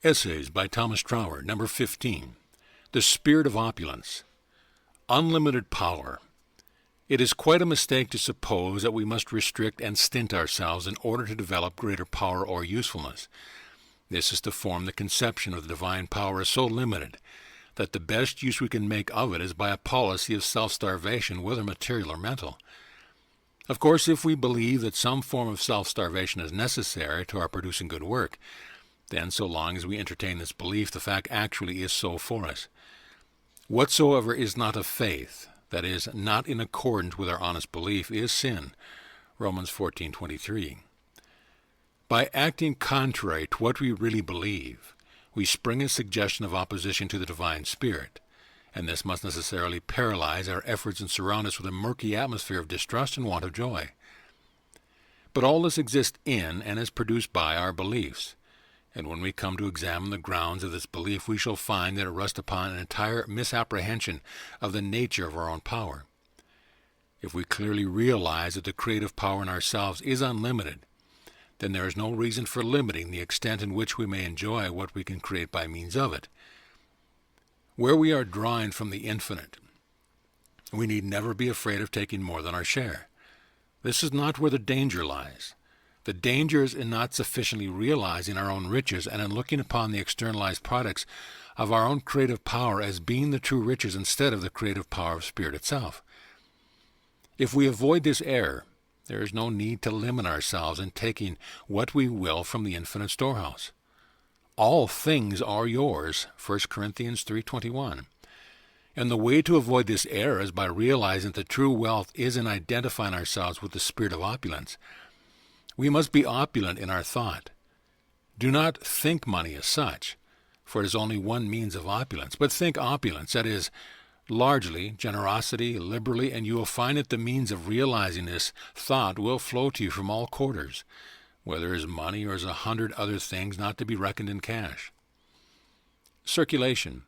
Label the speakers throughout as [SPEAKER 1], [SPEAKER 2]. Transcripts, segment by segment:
[SPEAKER 1] Essays by Thomas Troward, number 15. The Spirit of Opulence. Unlimited power. It is quite a mistake to suppose that we must restrict and stint ourselves in order to develop greater power or usefulness. This is to form the conception of the divine power as so limited that the best use we can make of it is by a policy of self-starvation, whether material or mental. Of course, if we believe that some form of self-starvation is necessary to our producing good work, then so long as we entertain this belief, the fact actually is so for us. Whatsoever is not of faith, that is, not in accordance with our honest belief, is sin. Romans 14:23. By acting contrary to what we really believe, we spring a suggestion of opposition to the divine spirit, and this must necessarily paralyze our efforts and surround us with a murky atmosphere of distrust and want of joy. But all this exists in and is produced by our beliefs, and when we come to examine the grounds of this belief, we shall find that it rests upon an entire misapprehension of the nature of our own power. If we clearly realize that the creative power in ourselves is unlimited, then there is no reason for limiting the extent in which we may enjoy what we can create by means of it. Where we are drawing from the infinite, we need never be afraid of taking more than our share. This is not where the danger lies. The danger is in not sufficiently realizing our own riches and in looking upon the externalized products of our own creative power as being the true riches instead of the creative power of spirit itself. If we avoid this error, there is no need to limit ourselves in taking what we will from the infinite storehouse. All things are yours, 1 Corinthians 3:21. And the way to avoid this error is by realizing that true wealth is in identifying ourselves with the spirit of opulence. We must be opulent in our thought. Do not think money as such, for it is only one means of opulence, but think opulence, that is, largely, generosity, liberally, and you will find that the means of realizing this thought will flow to you from all quarters, whether as money or as 100 other things not to be reckoned in cash. Circulation.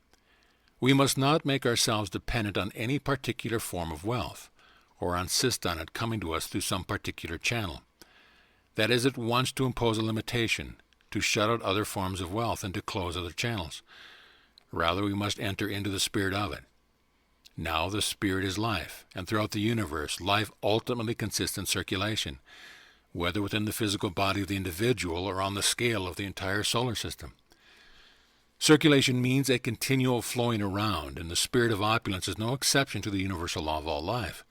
[SPEAKER 1] We must not make ourselves dependent on any particular form of wealth, or insist on it coming to us through some particular channel. That is at once to impose a limitation, to shut out other forms of wealth, and to close other channels. Rather, we must enter into the spirit of it. Now the spirit is life, and throughout the universe, life ultimately consists in circulation, whether within the physical body of the individual or on the scale of the entire solar system. Circulation means a continual flowing around, and the spirit of opulence is no exception to the universal law of all life.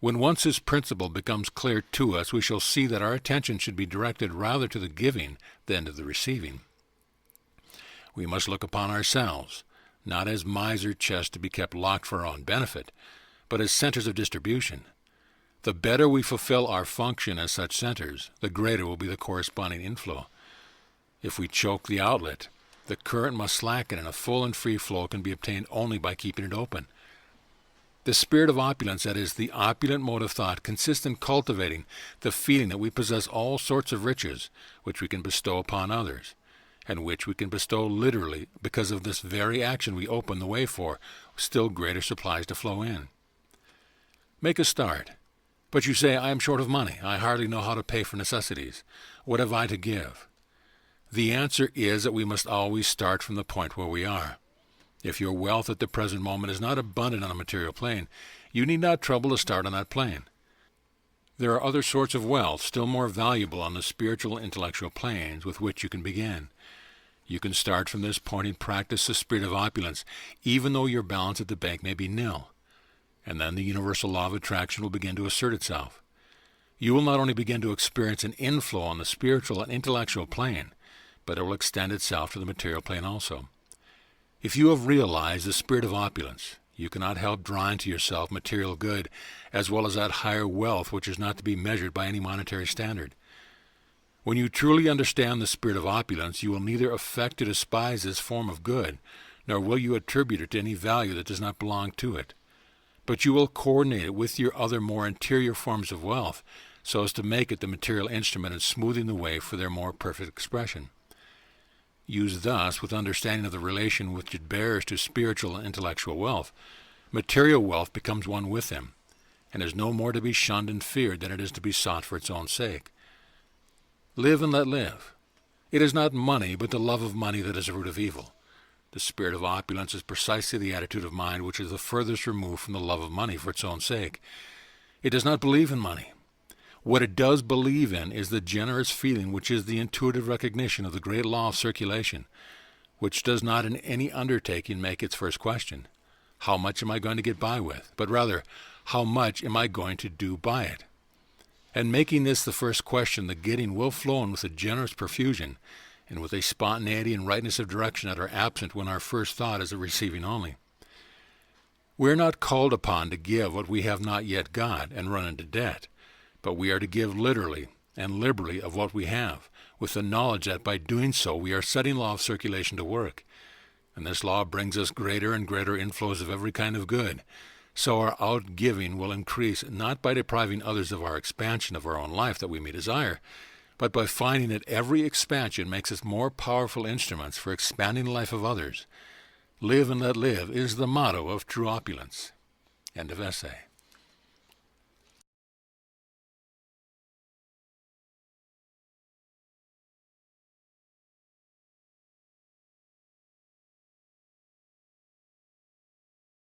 [SPEAKER 1] When once this principle becomes clear to us, we shall see that our attention should be directed rather to the giving than to the receiving. We must look upon ourselves, not as miser chests to be kept locked for our own benefit, but as centers of distribution. The better we fulfill our function as such centers, the greater will be the corresponding inflow. If we choke the outlet, the current must slacken, and a full and free flow can be obtained only by keeping it open. The spirit of opulence, that is, the opulent mode of thought, consists in cultivating the feeling that we possess all sorts of riches which we can bestow upon others, and which we can bestow literally because of this very action we open the way for still greater supplies to flow in. Make a start. But you say, I am short of money. I hardly know how to pay for necessities. What have I to give? The answer is that we must always start from the point where we are. If your wealth at the present moment is not abundant on a material plane, you need not trouble to start on that plane. There are other sorts of wealth still more valuable on the spiritual and intellectual planes with which you can begin. You can start from this point and practice the spirit of opulence, even though your balance at the bank may be nil. And then the universal law of attraction will begin to assert itself. You will not only begin to experience an inflow on the spiritual and intellectual plane, but it will extend itself to the material plane also. If you have realized the spirit of opulence, you cannot help drawing to yourself material good, as well as that higher wealth which is not to be measured by any monetary standard. When you truly understand the spirit of opulence, you will neither affect to despise this form of good, nor will you attribute it to any value that does not belong to it. But you will coordinate it with your other more interior forms of wealth, so as to make it the material instrument in smoothing the way for their more perfect expression. Used thus, with understanding of the relation which it bears to spiritual and intellectual wealth, material wealth becomes one with them, and is no more to be shunned and feared than it is to be sought for its own sake. Live and let live. It is not money, but the love of money that is the root of evil. The spirit of opulence is precisely the attitude of mind which is the furthest removed from the love of money for its own sake. It does not believe in money. What it does believe in is the generous feeling which is the intuitive recognition of the great law of circulation, which does not in any undertaking make its first question, how much am I going to get by with? But rather, how much am I going to do by it? And making this the first question, the getting will flow in with a generous profusion, and with a spontaneity and rightness of direction that are absent when our first thought is of receiving only. We are not called upon to give what we have not yet got and run into debt, but we are to give literally and liberally of what we have, with the knowledge that by doing so we are setting law of circulation to work. And this law brings us greater and greater inflows of every kind of good, so our outgiving will increase not by depriving others of our expansion of our own life that we may desire, but by finding that every expansion makes us more powerful instruments for expanding the life of others. Live and let live is the motto of true opulence. End of essay.